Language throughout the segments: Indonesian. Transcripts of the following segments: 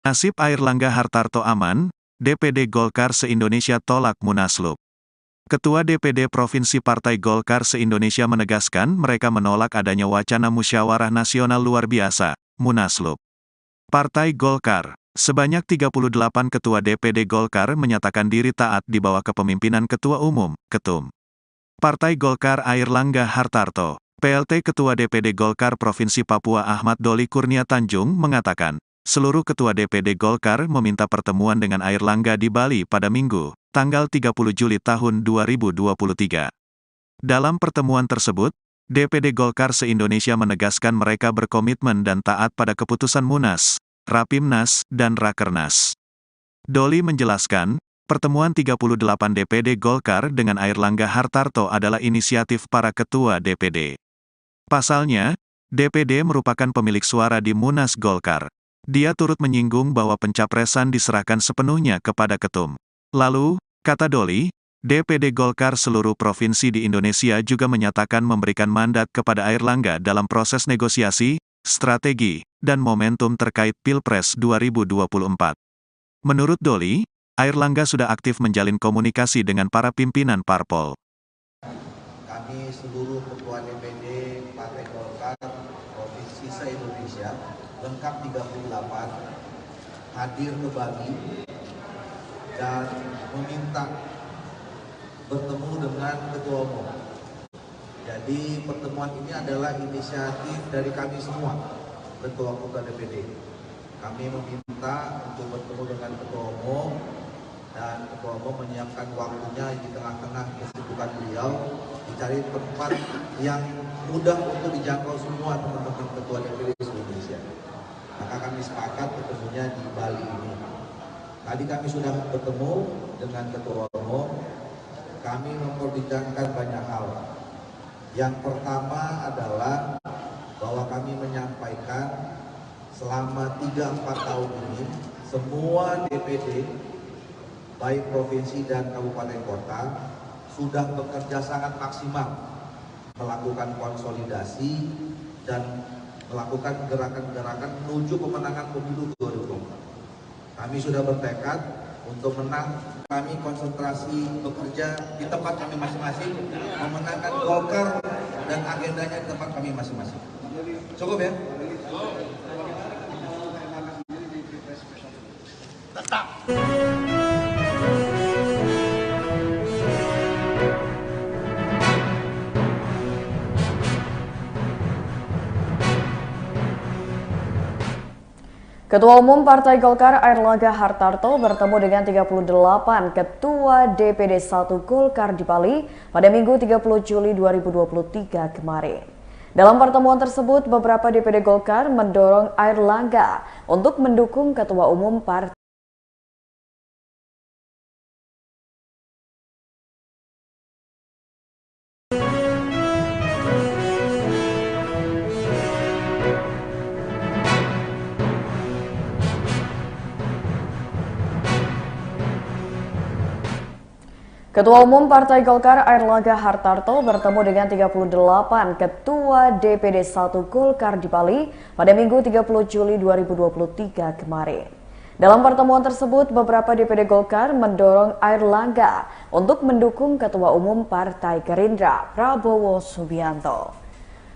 Nasib Airlangga Hartarto aman, DPD Golkar se-Indonesia tolak Munaslup. Ketua DPD Provinsi Partai Golkar se-Indonesia menegaskan mereka menolak adanya wacana musyawarah nasional luar biasa, Munaslup. Partai Golkar, sebanyak 38 ketua DPD Golkar menyatakan diri taat di bawah kepemimpinan Ketua Umum, Ketum Partai Golkar Airlangga Hartarto. PLT Ketua DPD Golkar Provinsi Papua Ahmad Doli Kurnia Tanjung mengatakan, seluruh ketua DPD Golkar meminta pertemuan dengan Airlangga di Bali pada Minggu, tanggal 30 Juli tahun 2023. Dalam pertemuan tersebut, DPD Golkar se-Indonesia menegaskan mereka berkomitmen dan taat pada keputusan Munas, Rapimnas, dan Rakernas. Doli menjelaskan, pertemuan 38 DPD Golkar dengan Airlangga Hartarto adalah inisiatif para ketua DPD. Pasalnya, DPD merupakan pemilik suara di Munas Golkar. Dia turut menyinggung bahwa pencapresan diserahkan sepenuhnya kepada ketum. Lalu, kata Doli, DPD Golkar seluruh provinsi di Indonesia juga menyatakan memberikan mandat kepada Airlangga dalam proses negosiasi, strategi, dan momentum terkait Pilpres 2024. Menurut Doli, Airlangga sudah aktif menjalin komunikasi dengan para pimpinan parpol. Kami seluruh ketua DPD Partai Golkar Provinsi se-Indonesia, lengkap 38, hadir ke Bali dan meminta bertemu dengan Ketua Umum. Jadi pertemuan ini adalah inisiatif dari kami semua, ketua-ketua DPD. Kami meminta untuk bertemu dengan Ketua Umum, dan Ketua Umum menyiapkan waktunya di tengah-tengah kesibukan beliau, dicari tempat yang mudah untuk dijangkau semua teman-teman ketua DPD Indonesia. Maka kami sepakat ketemunya di Bali ini. Tadi kami sudah bertemu dengan Ketua Umum, kami memperbincangkan banyak hal. Yang pertama adalah bahwa kami menyampaikan selama 3-4 tahun ini, semua DPD, baik provinsi dan kabupaten kota, sudah bekerja sangat maksimal melakukan konsolidasi dan melakukan gerakan-gerakan menuju pemenangan pemilu 2024. Kami sudah bertekad untuk menang. Kami konsentrasi bekerja di tempat kami masing-masing, memenangkan Golkar dan agendanya di tempat kami masing-masing. Cukup ya? Tetap. Ketua Umum Partai Golkar Airlangga Hartarto bertemu dengan 38 Ketua DPD 1 Golkar di Bali pada Minggu 30 Juli 2023 kemarin. Dalam pertemuan tersebut, beberapa DPD Golkar mendorong Airlangga untuk mendukung Ketua Umum Partai. Ketua Umum Partai Golkar Airlangga Hartarto bertemu dengan 38 Ketua DPD 1 Golkar di Bali pada Minggu 30 Juli 2023 kemarin. Dalam pertemuan tersebut, beberapa DPD Golkar mendorong Airlangga untuk mendukung Ketua Umum Partai Gerindra, Prabowo Subianto.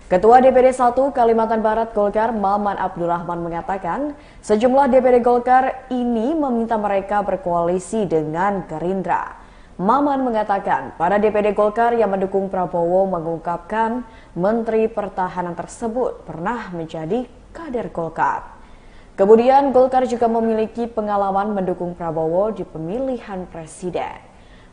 Ketua DPD 1 Kalimantan Barat Golkar Maman Abdurrahman mengatakan, sejumlah DPD Golkar ini meminta mereka berkoalisi dengan Gerindra. Maman mengatakan, para DPD Golkar yang mendukung Prabowo mengungkapkan Menteri Pertahanan tersebut pernah menjadi kader Golkar. Kemudian Golkar juga memiliki pengalaman mendukung Prabowo di pemilihan presiden.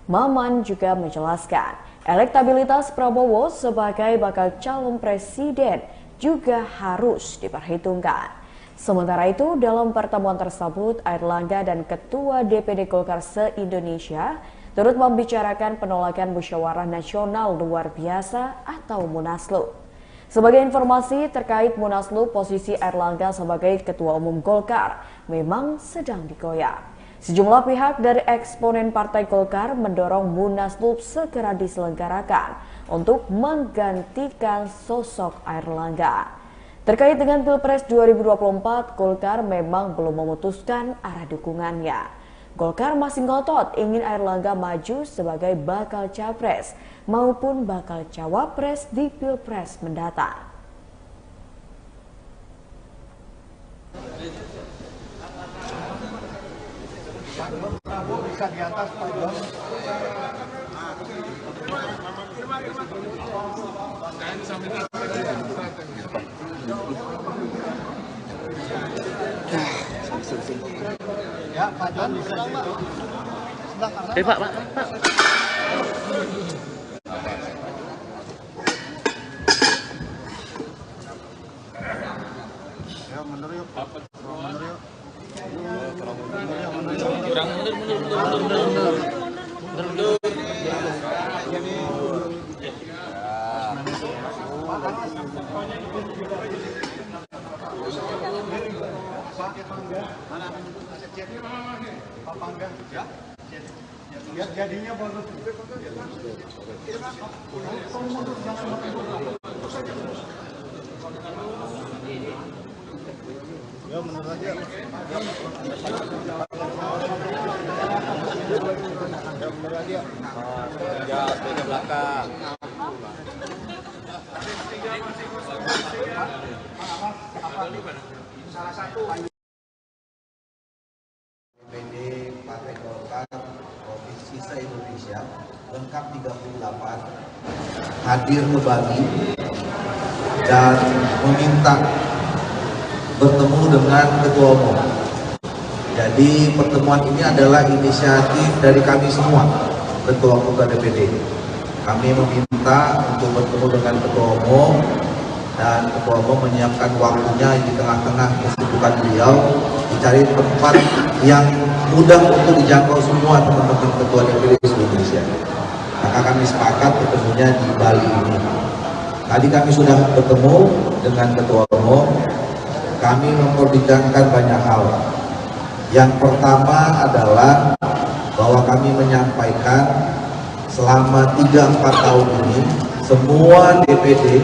Maman juga menjelaskan, elektabilitas Prabowo sebagai bakal calon presiden juga harus diperhitungkan. Sementara itu, dalam pertemuan tersebut, Airlangga dan Ketua DPD Golkar se-Indonesia turut membicarakan penolakan musyawarah nasional luar biasa atau Munaslup. Sebagai informasi terkait Munaslup, posisi Airlangga sebagai Ketua Umum Golkar memang sedang digoyang. Sejumlah pihak dari eksponen Partai Golkar mendorong Munaslup segera diselenggarakan untuk menggantikan sosok Airlangga. Terkait dengan Pilpres 2024, Golkar memang belum memutuskan arah dukungannya. Golkar masih ngotot ingin Airlangga maju sebagai bakal capres maupun bakal cawapres di Pilpres mendatang. Bisa di atas Pak John. Ya, Pak John bisa di situ. Sebelah kanan. Pak. Ya, mundur yuk. Mundur yuk. Biar jadinya bagus. Ya, menurut aja. Ya, ke belakang. Salah satu DPD Partai Golkar Provinsi se-Indonesia lengkap 38 hadir ke Bali dan meminta bertemu dengan Ketua Umum. Jadi pertemuan ini adalah inisiatif dari kami semua, Ketua Umum DPD. Kami meminta untuk bertemu dengan Ketua Umum dan Ketua Umum menyiapkan waktunya di tengah-tengah kesibukan beliau, dicari tempat yang mudah untuk dijangkau semua teman-teman Ketua DPD Indonesia. Maka kami sepakat ketemunya di Bali ini. Tadi kami sudah bertemu dengan Ketua Umum. Kami memperbincangkan banyak hal. Yang pertama adalah bahwa kami menyampaikan selama 3-4 tahun ini semua DPD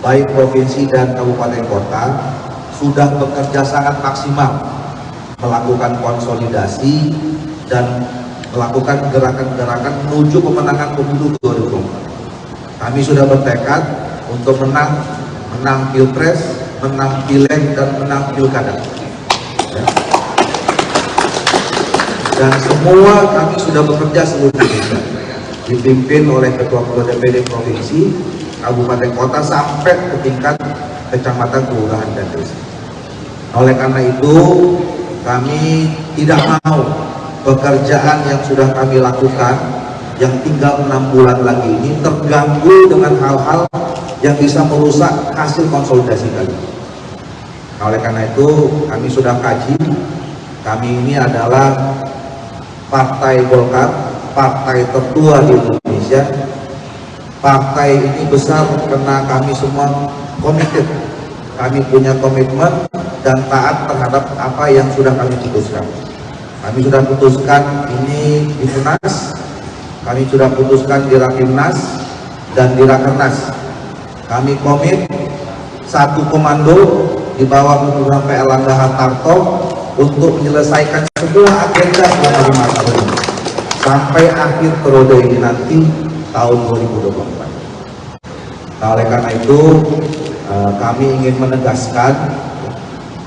baik provinsi dan kabupaten kota sudah bekerja sangat maksimal melakukan konsolidasi dan melakukan gerakan-gerakan menuju pemenangan pemilu 2024. Kami sudah bertekad untuk menang Pilpres, menang Pileg, dan menang Pilkada. Ya. Dan semua kami sudah bekerja seluruh Indonesia, dipimpin oleh Ketua-Ketua DPD Provinsi, Kabupaten Kota, sampai ke tingkat kecamatan, kelurahan, dan desa. Oleh karena itu, kami tidak mau pekerjaan yang sudah kami lakukan, yang tinggal 6 bulan lagi ini, terganggu dengan hal-hal yang bisa merusak hasil konsolidasi kami. Oleh karena itu, kami sudah kaji, kami ini adalah Partai Golkar, partai tertua di Indonesia. Partai ini besar karena kami semua komited. Kami punya komitmen dan taat terhadap apa yang sudah kami putuskan. Kami sudah putuskan ini di Munas, kami sudah putuskan di Rapimnas dan di Rakernas. Kami komit satu komando di bawah kepemimpinan Pak Airlangga Hartarto untuk menyelesaikan semua agenda selama 5 tahun sampai akhir periode ini nanti tahun 2024. Nah, oleh karena itu kami ingin menegaskan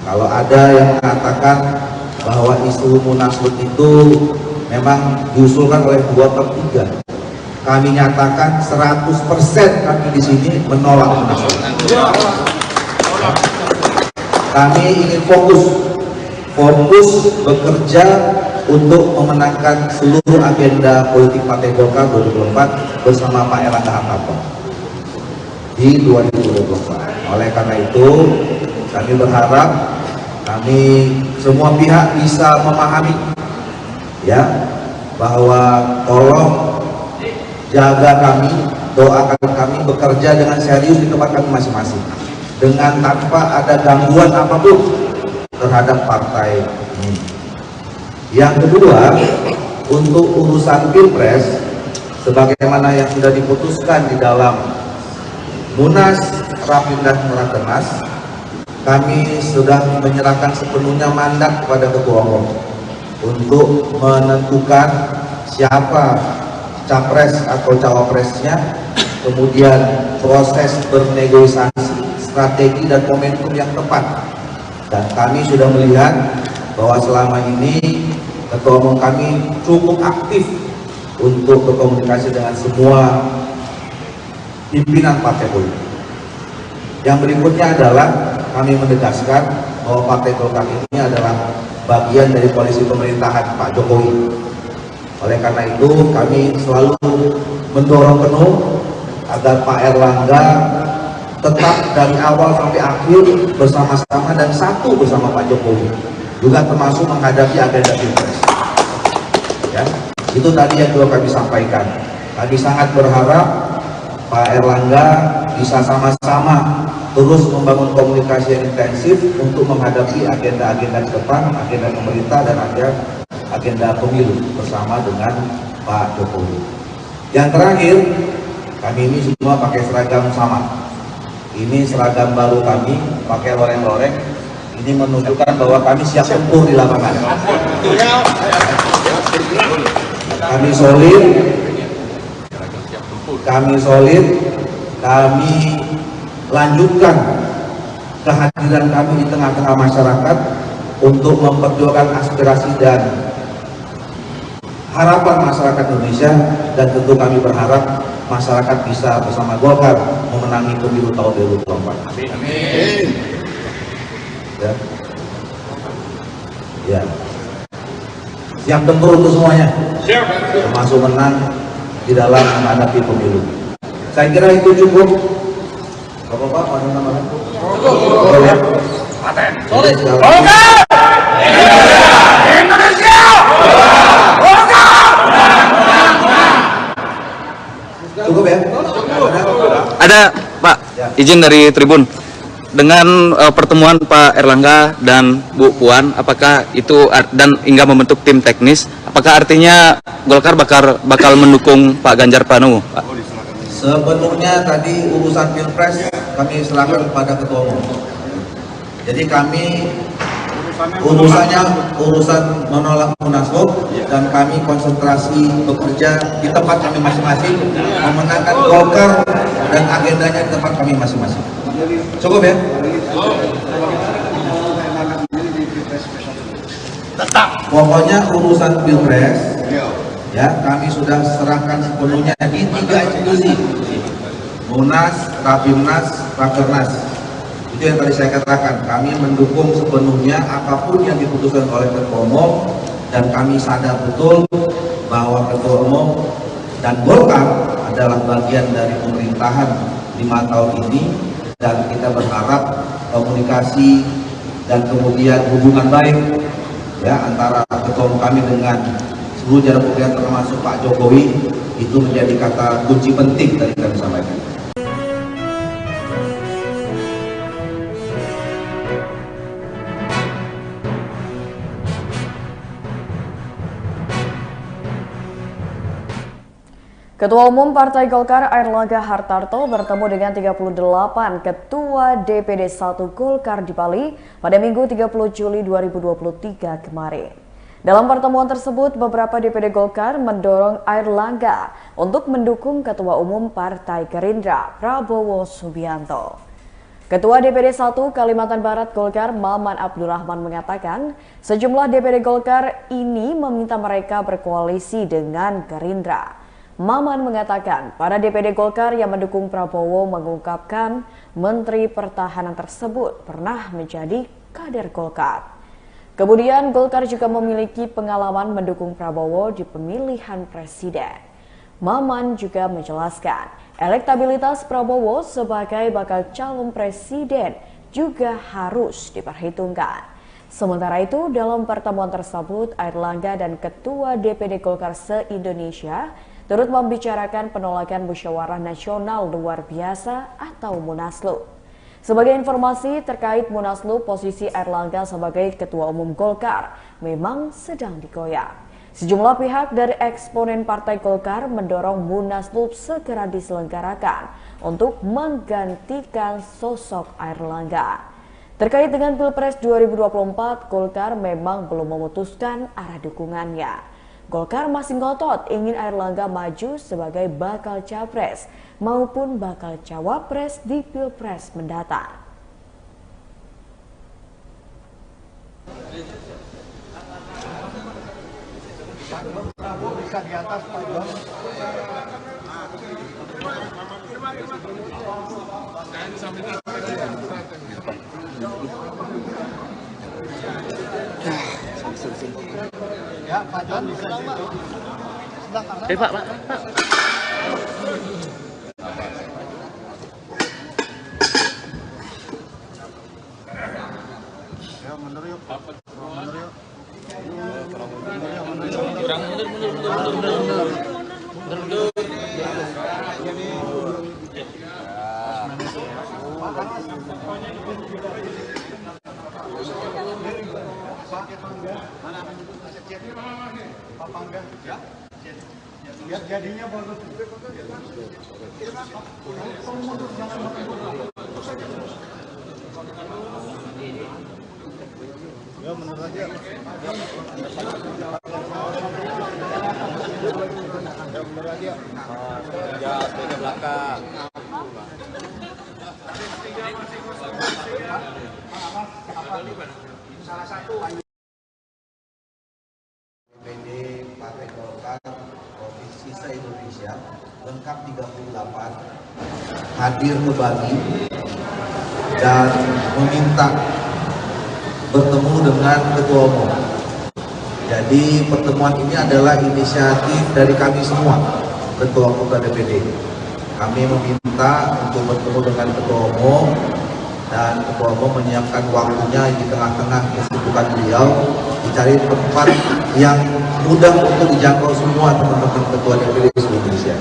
kalau ada yang mengatakan bahwa isu Munaslup itu memang diusulkan oleh 2/3. Kami nyatakan 100% kami di sini menolak Munaslup. Kami ingin fokus bekerja untuk memenangkan seluruh agenda politik Partai Golkar 2024 bersama Pak Airlangga Hartarto di 2024. Oleh karena itu, kami berharap kami semua pihak bisa memahami ya bahwa tolong jaga kami, doakan kami bekerja dengan serius di tempat kami masing-masing dengan tanpa ada gangguan apapun terhadap partai ini. Yang kedua, untuk urusan Pilpres sebagaimana yang sudah diputuskan di dalam Munas Rapimnas Mukernas, kami sudah menyerahkan sepenuhnya mandat kepada Ketua Umum untuk menentukan siapa capres atau cawapresnya, kemudian proses bernegosiasi, strategi dan momentum yang tepat. Dan kami sudah melihat bahwa selama ini Ketua Umum kami cukup aktif untuk berkomunikasi dengan semua pimpinan partai politik. Yang berikutnya adalah kami menegaskan bahwa Partai Golkar ini adalah bagian dari koalisi pemerintahan Pak Jokowi. Oleh karena itu kami selalu mendorong penuh agar Pak Erlangga tetap dari awal sampai akhir bersama-sama dan satu bersama Pak Jokowi, juga termasuk menghadapi agenda Pilpres. Ya, itu tadi yang juga kami sampaikan. Kami sangat berharap Pak Erlangga bisa sama-sama terus membangun komunikasi yang intensif untuk menghadapi agenda-agenda ke depan, agenda pemerintah dan agenda pemilu bersama dengan Pak Jokowi. Yang terakhir, kami ini semua pakai seragam sama. Ini seragam baru kami, pakai loreng-loreng. Ini menunjukkan bahwa kami siap tempur di lapangan. Kami solid, kami lanjutkan kehadiran kami di tengah-tengah masyarakat untuk memperjuangkan aspirasi dan harapan masyarakat Indonesia, dan tentu kami berharap masyarakat bisa bersama Golkar memenangi pemilu tahun 2024. Amin. Ya. Siap tempur untuk semuanya. Siap. Termasuk menang di dalam menghadapi pemilu. Saya kira itu cukup. Bapak-bapak, ada nama-nama? Oh ya. Paten. Solid. Indonesia. Cukup ya? Ada Pak, izin dari Tribun. Dengan pertemuan Pak Erlangga dan Bu Puan, apakah itu dan hingga membentuk tim teknis, apakah artinya Golkar bakal mendukung Pak Ganjar Pranowo, Pak? Sepenuhnya tadi urusan Pilpres kami serahkan kepada Ketua Umum. Jadi kami urusan menolak munaslup, dan kami konsentrasi bekerja di tempat kami masing-masing, memenangkan Golkar dan agendanya di tempat kami masing-masing. Cukup ya? Tetap. Pokoknya urusan Pilpres ya kami sudah serahkan sepenuhnya di 3 institusi: Munas, Rapimnas, Rakernas. Itu yang tadi saya katakan, kami mendukung sepenuhnya apapun yang diputuskan oleh Ketua Umum, dan kami sadar betul bahwa Ketua Umum dan Golkar adalah bagian dari pemerintahan 5 tahun ini, dan kita berharap komunikasi dan kemudian hubungan baik ya antara Ketua Umum kami dengan seluruh jajaran pemerintahan termasuk Pak Jokowi itu menjadi kata kunci penting tadi kami sampaikan. Ketua Umum Partai Golkar Airlangga Hartarto bertemu dengan 38 Ketua DPD 1 Golkar di Bali pada Minggu 30 Juli 2023 kemarin. Dalam pertemuan tersebut, beberapa DPD Golkar mendorong Airlangga untuk mendukung Ketua Umum Partai Gerindra Prabowo Subianto. Ketua DPD 1 Kalimantan Barat Golkar Maman Abdurrahman mengatakan sejumlah DPD Golkar ini meminta mereka berkoalisi dengan Gerindra. Maman mengatakan para DPD Golkar yang mendukung Prabowo mengungkapkan Menteri Pertahanan tersebut pernah menjadi kader Golkar. Kemudian Golkar juga memiliki pengalaman mendukung Prabowo di pemilihan presiden. Maman juga menjelaskan elektabilitas Prabowo sebagai bakal calon presiden juga harus diperhitungkan. Sementara itu dalam pertemuan tersebut Airlangga dan Ketua DPD Golkar se-Indonesia turut membicarakan penolakan musyawarah nasional luar biasa atau Munaslup. Sebagai informasi terkait Munaslup, posisi Airlangga sebagai Ketua Umum Golkar memang sedang digoyang. Sejumlah pihak dari eksponen Partai Golkar mendorong Munaslup segera diselenggarakan untuk menggantikan sosok Airlangga. Terkait dengan Pilpres 2024, Golkar memang belum memutuskan arah dukungannya. Golkar masih ngotot ingin Airlangga maju sebagai bakal capres maupun bakal cawapres di Pilpres mendatang. Bisa di atas Pak John. Ya Pak John bisa di situ. Sebelah kanan. Pak. Ya mundur yuk. Mundur yuk. Lihat jadinya bagus. Ya mundur aja. Ya mundur aja. Ya ke belakang. Salah satu DPD Partai Golkar Provinsi se-Indonesia lengkap 38 hadir ke Bali dan meminta bertemu dengan Ketua Umum. Jadi pertemuan ini adalah inisiatif dari kami semua, Ketua Umum dan DPD. Kami meminta untuk bertemu dengan Ketua Umum dan Ketua Umum menyiapkan waktunya di tengah-tengah kesibukan beliau, dicari tempat yang mudah untuk dijangkau semua teman-teman Ketua DPD Indonesia.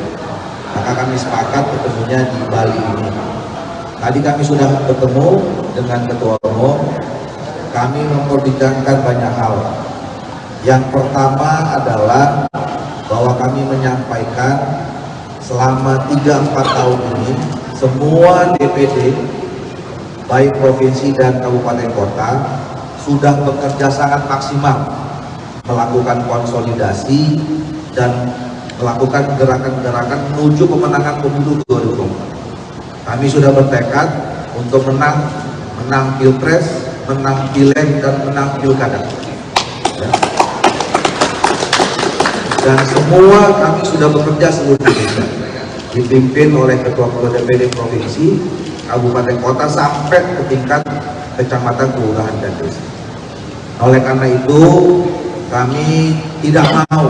Maka kami sepakat ketemunya di Bali ini. Tadi kami sudah bertemu dengan Ketua Umum. Kami memperbincangkan banyak hal. Yang pertama adalah bahwa kami menyampaikan selama 3-4 tahun ini semua DPD baik provinsi dan kabupaten kota sudah bekerja sangat maksimal melakukan konsolidasi dan melakukan gerakan-gerakan menuju pemenangan pemilu 2024. Kami sudah bertekad untuk menang Pilpres, menang Pileg dan menang Pilkada. Ya. Dan semua kami sudah bekerja seluruh Indonesia, dipimpin oleh Ketua-Ketua DPD Provinsi, Kabupaten Kota sampai ke tingkat kecamatan, kelurahan dan desa. Oleh karena itu, kami tidak mau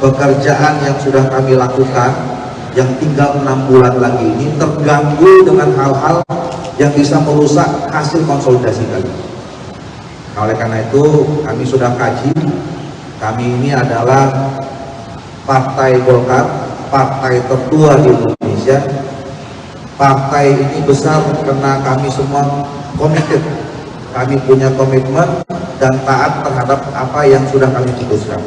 pekerjaan yang sudah kami lakukan, yang tinggal 6 bulan lagi ini terganggu dengan hal-hal yang bisa merusak hasil konsolidasi kami. Oleh karena itu, kami sudah kaji. Kami ini adalah Partai Golkar, partai tertua di Indonesia. Partai ini besar karena kami semua komited. Kami punya komitmen dan taat terhadap apa yang sudah kami putuskan.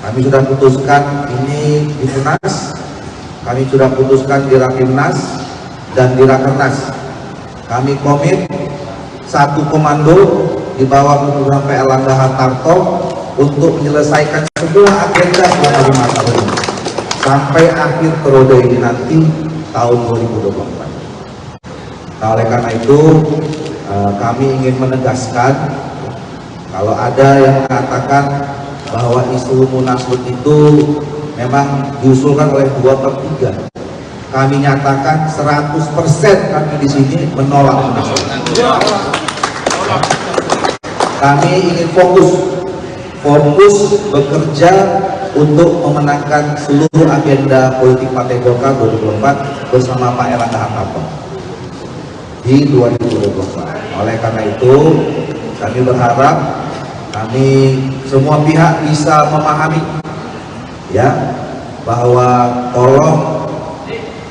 Kami sudah putuskan ini di Munas, kami sudah putuskan di Rapimnas dan di Rakernas. Kami komit satu komando di bawah kepemimpinan Pak Airlangga Hartarto untuk menyelesaikan semua agenda selama 5 tahun ini sampai akhir periode ini nanti tahun 2024. Nah, oleh karena itu kami ingin menegaskan kalau ada yang mengatakan bahwa isu Munaslup itu memang diusulkan oleh 2/3. Kami nyatakan 100% kami di sini menolak Munaslup. Kami ingin fokus bekerja untuk memenangkan seluruh agenda politik Partai Golkar 2024 bersama Pak Airlangga Hartarto di 2024. Oleh karena itu, kami berharap kami semua pihak bisa memahami ya bahwa tolong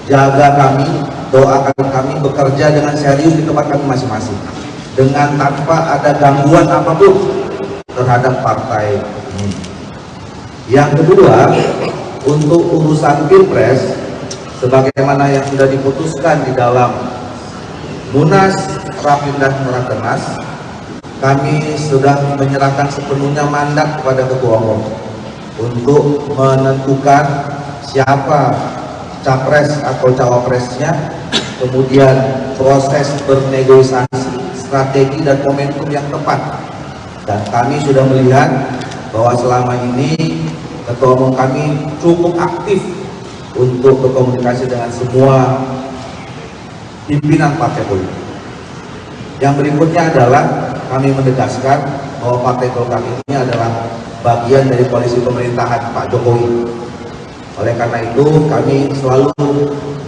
jaga kami, doakan kami bekerja dengan serius di tempat kami masing-masing dengan tanpa ada gangguan apapun terhadap partai ini. Yang kedua, untuk urusan Pilpres, sebagaimana yang sudah diputuskan di dalam Munas Rapimnas Rakernas, kami sudah menyerahkan sepenuhnya mandat kepada Ketua Umum untuk menentukan siapa capres atau cawapresnya, kemudian proses bernegosiasi, strategi dan momentum yang tepat. Dan kami sudah melihat bahwa selama ini Ketua Umum kami cukup aktif untuk berkomunikasi dengan semua pimpinan partai politik. Yang berikutnya adalah kami menegaskan bahwa Partai Golkar ini adalah bagian dari koalisi pemerintahan Pak Jokowi. Oleh karena itu kami selalu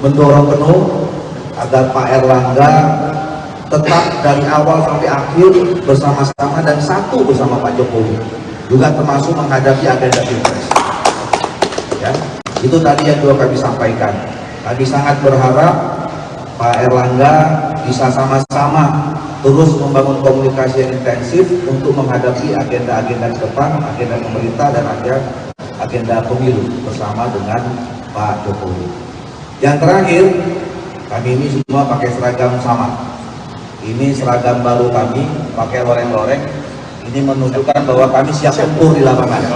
mendorong penuh agar Pak Erlangga tetap dari awal sampai akhir bersama-sama dan satu bersama Pak Jokowi, juga termasuk menghadapi agenda Pilpres. Ya, itu tadi yang juga kami sampaikan. Kami sangat berharap Pak Erlangga bisa sama-sama terus membangun komunikasi yang intensif untuk menghadapi agenda-agenda ke depan, agenda pemerintah dan agenda pemilu bersama dengan Pak Jokowi. Yang terakhir, kami ini semua pakai seragam sama. Ini seragam baru kami, pakai loreng-loreng. Ini menunjukkan bahwa kami siap tempur di lapangan.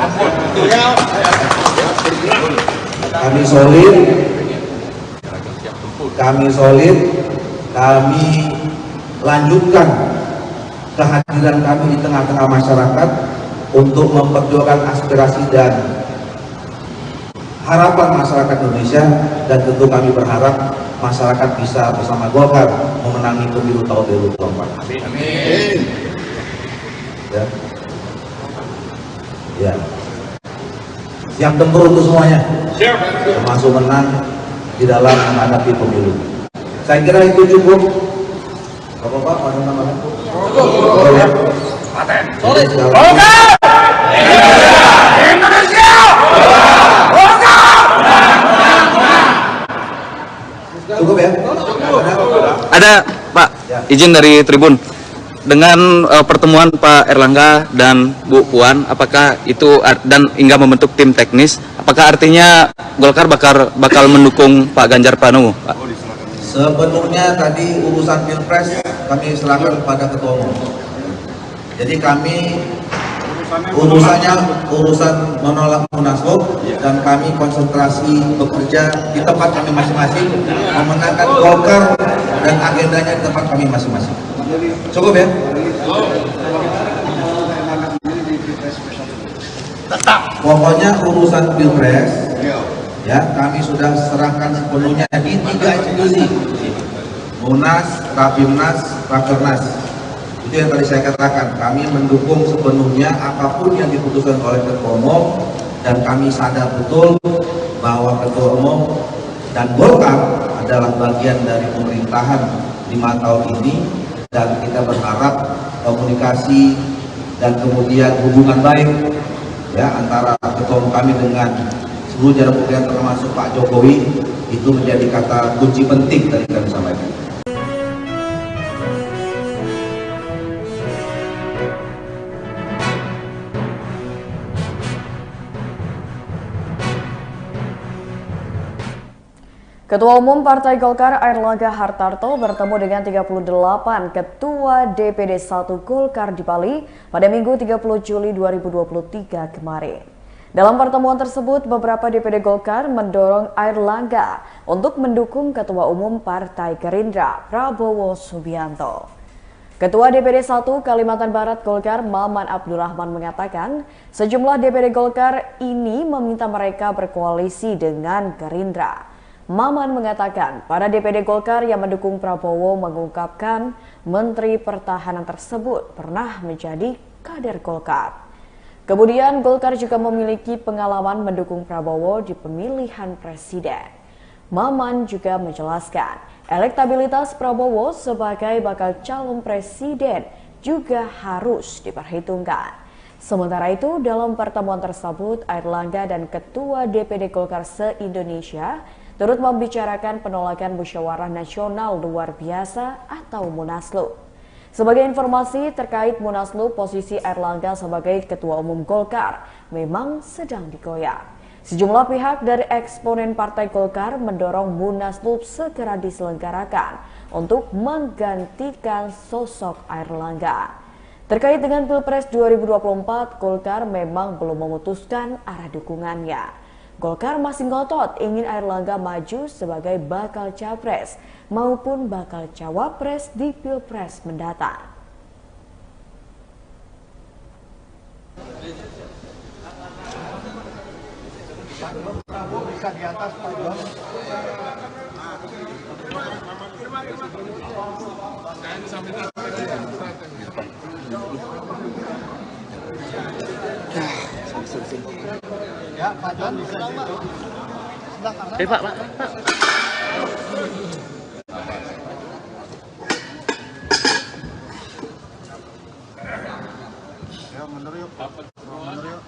Kami solid, kami lanjutkan kehadiran kami di tengah-tengah masyarakat untuk memperjuangkan aspirasi dan harapan masyarakat Indonesia, dan tentu kami berharap masyarakat bisa bersama Golkar memenangi pemilu tahun 2024. Amin. Ya. Siap tempur untuk semuanya. Siap. Termasuk menang di dalam menghadapi pemilu. Saya kira itu cukup. Bapak-bapak, ada tambahan? Oh ya. Paten. Golkar! Indonesia! Golkar! Cukup ya? Ada Pak, izin dari Tribun. Dengan pertemuan Pak Erlangga dan Bu Puan, apakah itu dan hingga membentuk tim teknis, apakah artinya Golkar bakal mendukung Pak Ganjar Pranowo, Pak? Sepenuhnya tadi urusan Pilpres kami serahkan kepada Ketua Umum. Jadi kami urusan menolak munaslup, dan kami konsentrasi bekerja di tempat kami masing-masing, memenangkan Golkar dan agendanya di tempat kami masing-masing. Cukup ya? Pokoknya urusan Pilpres ya kami sudah serahkan sepenuhnya di 3 institusi: Munas, Rapimnas, Rakernas. Itu yang tadi saya katakan, kami mendukung sepenuhnya apapun yang diputuskan oleh Ketua Umum, dan kami sadar betul bahwa Ketua Umum dan Golkar adalah bagian dari pemerintahan 5 tahun ini, dan kita berharap komunikasi dan kemudian hubungan baik ya antara Ketua Umum kami dengan seluruh jajaran pemerintahan termasuk Pak Jokowi itu menjadi kata kunci penting dari kami sampaikan. Ketua Umum Partai Golkar Airlangga Hartarto bertemu dengan 38 Ketua DPD 1 Golkar di Bali pada Minggu 30 Juli 2023 kemarin. Dalam pertemuan tersebut, beberapa DPD Golkar mendorong Airlangga untuk mendukung Ketua Umum Partai Gerindra Prabowo Subianto. Ketua DPD 1 Kalimantan Barat Golkar Maman Abdurrahman mengatakan sejumlah DPD Golkar ini meminta mereka berkoalisi dengan Gerindra. Maman mengatakan para DPD Golkar yang mendukung Prabowo mengungkapkan Menteri Pertahanan tersebut pernah menjadi kader Golkar. Kemudian Golkar juga memiliki pengalaman mendukung Prabowo di pemilihan presiden. Maman juga menjelaskan elektabilitas Prabowo sebagai bakal calon presiden juga harus diperhitungkan. Sementara itu, dalam pertemuan tersebut, Airlangga dan Ketua DPD Golkar se-Indonesia turut membicarakan penolakan musyawarah nasional luar biasa atau munaslup. Sebagai informasi terkait Munaslup, posisi Airlangga sebagai Ketua Umum Golkar memang sedang digoyang. Sejumlah pihak dari eksponen Partai Golkar mendorong Munaslup segera diselenggarakan untuk menggantikan sosok Airlangga. Terkait dengan Pilpres 2024, Golkar memang belum memutuskan arah dukungannya. Golkar masih ngotot ingin Airlangga maju sebagai bakal capres maupun bakal cawapres di Pilpres mendatang. Ya, Pak John bisa Pak. Sebelah kanan. Pak. Ya, mundur yuk. Mundur yuk.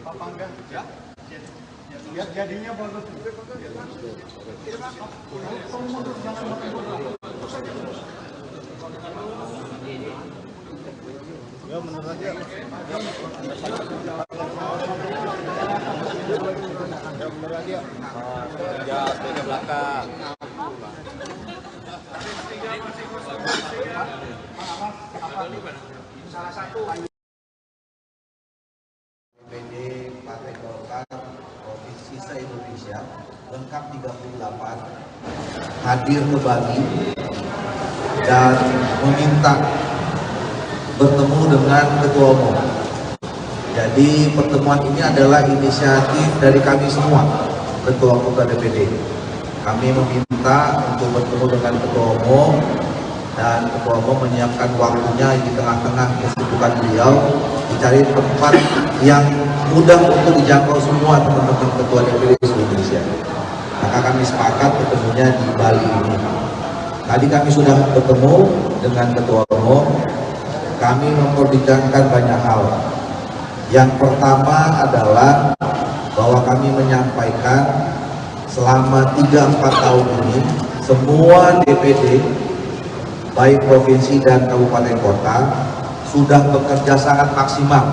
Pak Pangga, ya. Lihat jadinya bagus. Ya, menurut aja. Ya, menurut aja. Ya, ke belakang. Salah satu DPD Partai Golkar Provinsi se-Indonesia lengkap 38 hadir ke Bali dan meminta bertemu dengan Ketua Umum. Jadi pertemuan ini adalah inisiatif dari kami semua, Ketua Umum DPD. Kami meminta untuk bertemu dengan Ketua Umum dan Ketua Umum menyiapkan waktunya di tengah-tengah kesibukan beliau, dicari tempat yang mudah untuk dijangkau semua teman-teman Ketua DPD seluruh Indonesia. Maka kami sepakat ketemunya di Bali ini. Tadi kami sudah bertemu dengan Ketua Umum, kami memperbincangkan banyak hal. Yang pertama adalah bahwa kami menyampaikan selama 3-4 tahun ini semua DPD baik provinsi dan kabupaten kota sudah bekerja sangat maksimal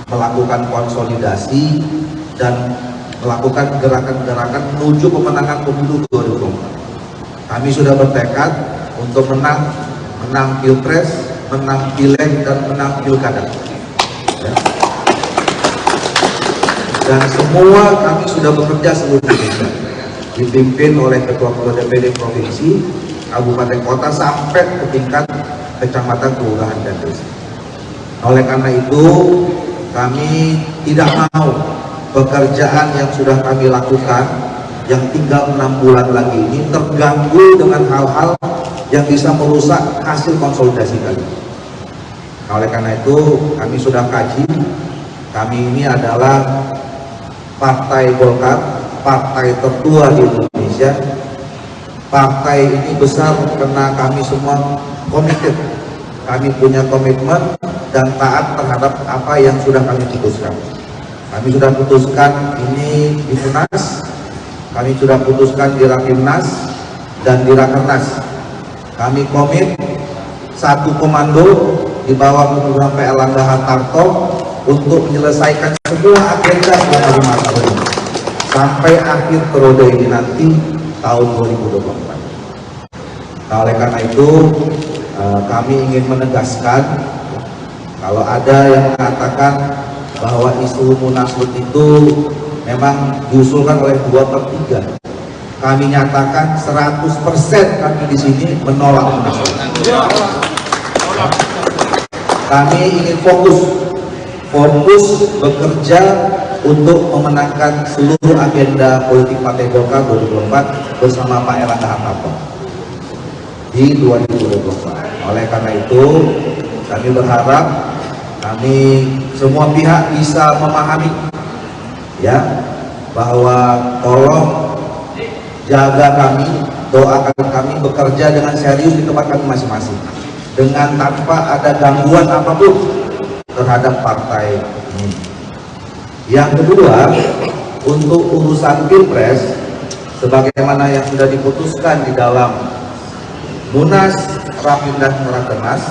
melakukan konsolidasi dan melakukan gerakan-gerakan menuju pemenangan pemilu 2024. Kami sudah bertekad untuk menang Pilpres, menang Pileg, dan menang Pilkada. Ya. Dan semua kami sudah bekerja seluruh Indonesia, dipimpin oleh Ketua DPD Provinsi, Kabupaten Kota sampai ke tingkat kecamatan, kelurahan, dan desa. Oleh karena itu, kami tidak mau pekerjaan yang sudah kami lakukan, yang tinggal 6 bulan lagi ini terganggu dengan hal-hal yang bisa merusak hasil konsolidasi kami. Oleh karena itu, kami sudah kaji, kami ini adalah Partai Golkar, partai tertua di Indonesia. Partai ini besar karena kami semua komited, kami punya komitmen dan taat terhadap apa yang sudah kami putuskan. Kami sudah putuskan ini di Munas, kami sudah putuskan di Rapimnas dan di Rakernas. Kami komit satu komando di bawah kepemimpinan Pak Airlangga Hartarto untuk menyelesaikan semua agenda selama 5 tahun ini sampai akhir periode ini nanti tahun 2024. Nah, oleh karena itu kami ingin menegaskan kalau ada yang mengatakan bahwa isu Munaslup itu memang diusulkan oleh 2/3, kami nyatakan 100% kami di sini menolak Munaslup. Kami ingin fokus bekerja untuk memenangkan seluruh agenda politik Partai Golkar 2024 bersama Pak Airlangga Hartarto di 2024. Oleh karena itu, kami berharap kami semua pihak bisa memahami ya bahwa tolong jaga kami doakan kami bekerja dengan serius di tempat kami masing-masing, dengan tanpa ada gangguan apapun terhadap partai ini. Yang kedua, untuk urusan Pilpres, sebagaimana yang sudah diputuskan di dalam Munas, Rapimnas, Rakernas,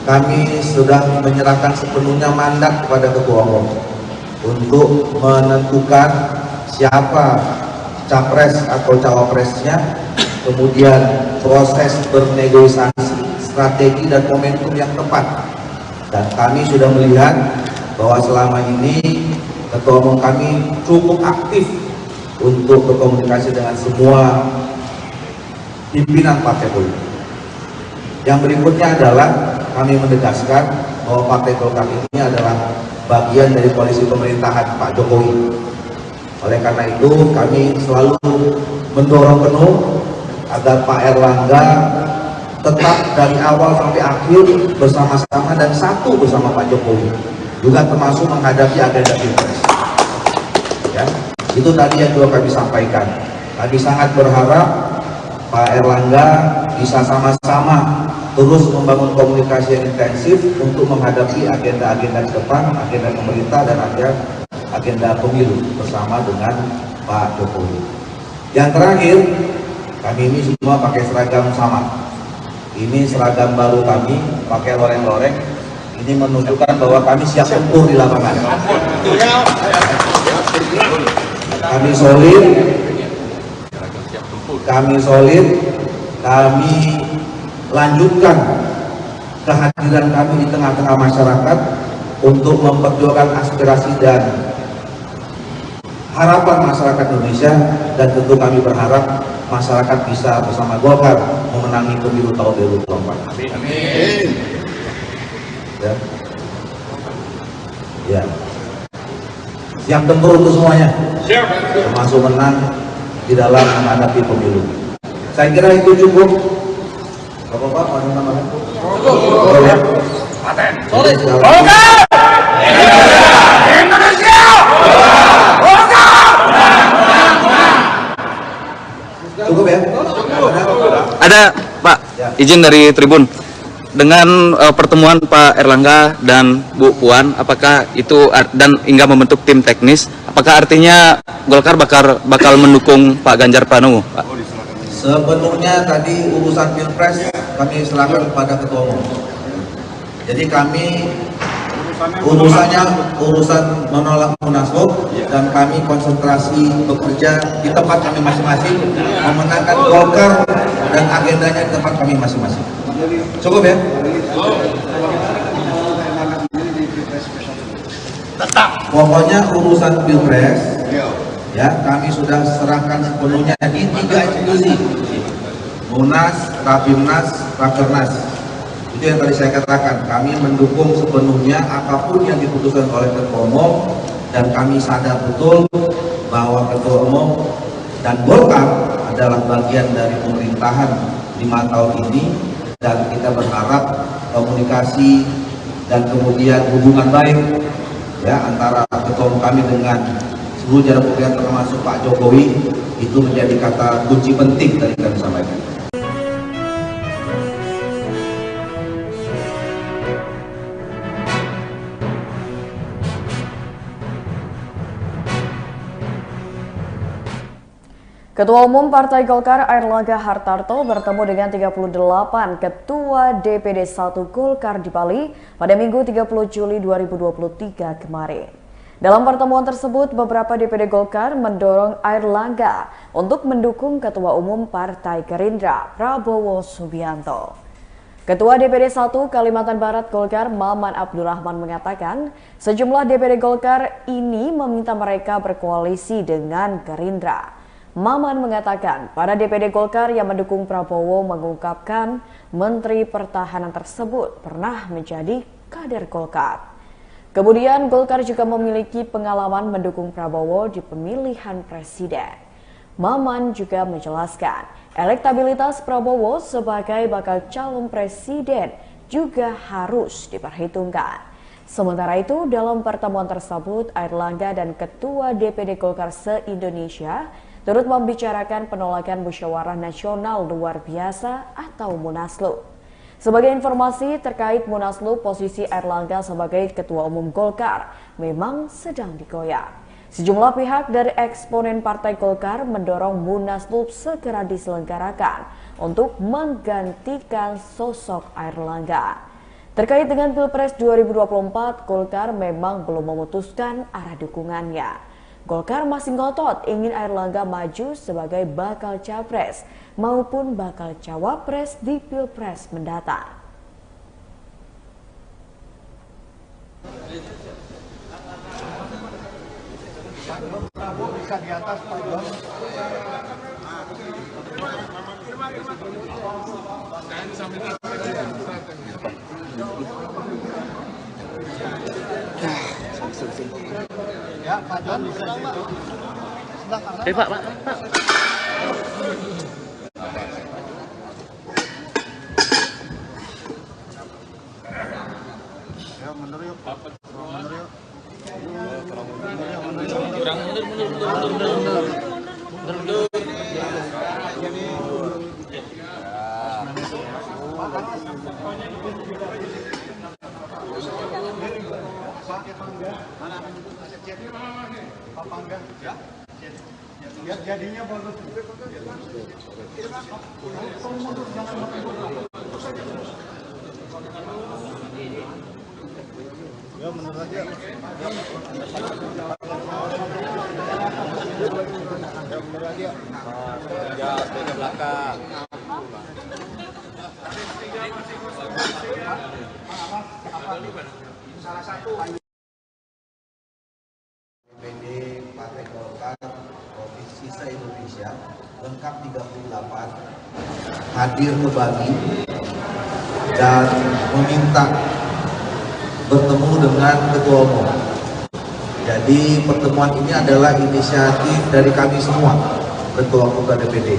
kami sudah menyerahkan sepenuhnya mandat kepada Ketua Umum untuk menentukan siapa capres atau cawapresnya, kemudian proses bernegosiasi, strategi dan momentum yang tepat. Dan kami sudah melihat bahwa selama ini Ketua Umum kami cukup aktif untuk berkomunikasi dengan semua pimpinan partai politik. Yang berikutnya adalah kami menegaskan bahwa Partai Golkar ini adalah bagian dari koalisi pemerintahan Pak Jokowi. Oleh karena itu kami selalu mendorong penuh agar Pak Erlangga tetap dari awal sampai akhir bersama-sama dan satu bersama Pak Jokowi, juga termasuk menghadapi agenda Pilpres. Ya, itu tadi yang juga kami sampaikan. Kami sangat berharap Pak Erlangga bisa sama-sama terus membangun komunikasi yang intensif untuk menghadapi agenda-agenda ke depan, agenda pemerintah dan agenda pemilu bersama dengan Pak Jokowi. Yang terakhir, kami ini semua pakai seragam sama. Ini seragam baru kami, pakai loreng-loreng. Ini menunjukkan bahwa kami siap tempur di lapangan. Kami solid, kami lanjutkan kehadiran kami di tengah-tengah masyarakat untuk memperjuangkan aspirasi dan harapan masyarakat Indonesia, dan tentu kami berharap masyarakat bisa bersama Golkar memenangi pemilu tahun 2024. Amin. Ya. Siap tempur untuk semuanya, termasuk menang di dalam menghadapi pemilu. Saya kira itu cukup. Bapak-bapak, mau tambahkan? Cukup. Ya. Paten. Solid. Golkar! Indonesia! Golkar! Cukup ya? Ada Pak, izin dari Tribun. Dengan pertemuan Pak Erlangga dan Bu Puan, apakah itu dan hingga membentuk tim teknis, apakah artinya Golkar bakal mendukung Pak Ganjar Pranowo, Pak? Sepenuhnya tadi urusan Pilpres kami serahkan kepada Ketua Umum. Jadi kami urusan menolak munaslup, dan kami konsentrasi bekerja di tempat kami masing-masing, memenangkan Golkar dan agendanya di tempat kami masing-masing. Cukup ya? Tetap. Pokoknya urusan Pilpres ya kami sudah serahkan sepenuhnya di 3 institusi: Munas, Rapimnas, Rakernas. Itu yang tadi saya katakan, kami mendukung sepenuhnya apapun yang diputuskan oleh Ketua Umum, dan kami sadar betul bahwa Ketua Umum dan Golkar adalah bagian dari pemerintahan 5 tahun ini, dan kita berharap komunikasi dan kemudian hubungan baik ya antara Ketua Umum kami dengan seluruh jajaran pemerintahan termasuk Pak Jokowi itu menjadi kata kunci penting tadi kami sampaikan. Ketua Umum Partai Golkar Airlangga Hartarto bertemu dengan 38 Ketua DPD 1 Golkar di Bali pada Minggu 30 Juli 2023 kemarin. Dalam pertemuan tersebut, beberapa DPD Golkar mendorong Airlangga untuk mendukung Ketua Umum Partai Gerindra Prabowo Subianto. Ketua DPD 1 Kalimantan Barat Golkar Maman Abdurrahman mengatakan sejumlah DPD Golkar ini meminta mereka berkoalisi dengan Gerindra. Maman mengatakan para DPD Golkar yang mendukung Prabowo mengungkapkan Menteri Pertahanan tersebut pernah menjadi kader Golkar. Kemudian Golkar juga memiliki pengalaman mendukung Prabowo di pemilihan presiden. Maman juga menjelaskan elektabilitas Prabowo sebagai bakal calon presiden juga harus diperhitungkan. Sementara itu dalam pertemuan tersebut Airlangga dan Ketua DPD Golkar se-Indonesia turut membicarakan penolakan Musyawarah Nasional Luar Biasa atau Munaslup. Sebagai informasi terkait Munaslup, posisi Airlangga sebagai Ketua Umum Golkar memang sedang digoyang. Sejumlah pihak dari eksponen Partai Golkar mendorong Munaslup segera diselenggarakan untuk menggantikan sosok Airlangga. Terkait dengan Pilpres 2024, Golkar memang belum memutuskan arah dukungannya. Golkar masih ngotot ingin Airlangga maju sebagai bakal capres maupun bakal cawapres di Pilpres mendatang. Bisa di atas Pak John. Ya, Pak John bisa di situ. Sebelah kanan. Pak. Ya, mundur yuk. Mundur yuk. Biar jadinya bagus. Ya, menurut aja. Ya, menurut aja. Ya, ke belakang. Salah satu DPD Partai Golkar Provinsi se-Indonesia lengkap 38 hadir ke Bali dan meminta bertemu dengan Ketua Umum. Jadi pertemuan ini adalah inisiatif dari kami semua, Ketua Umum DPD.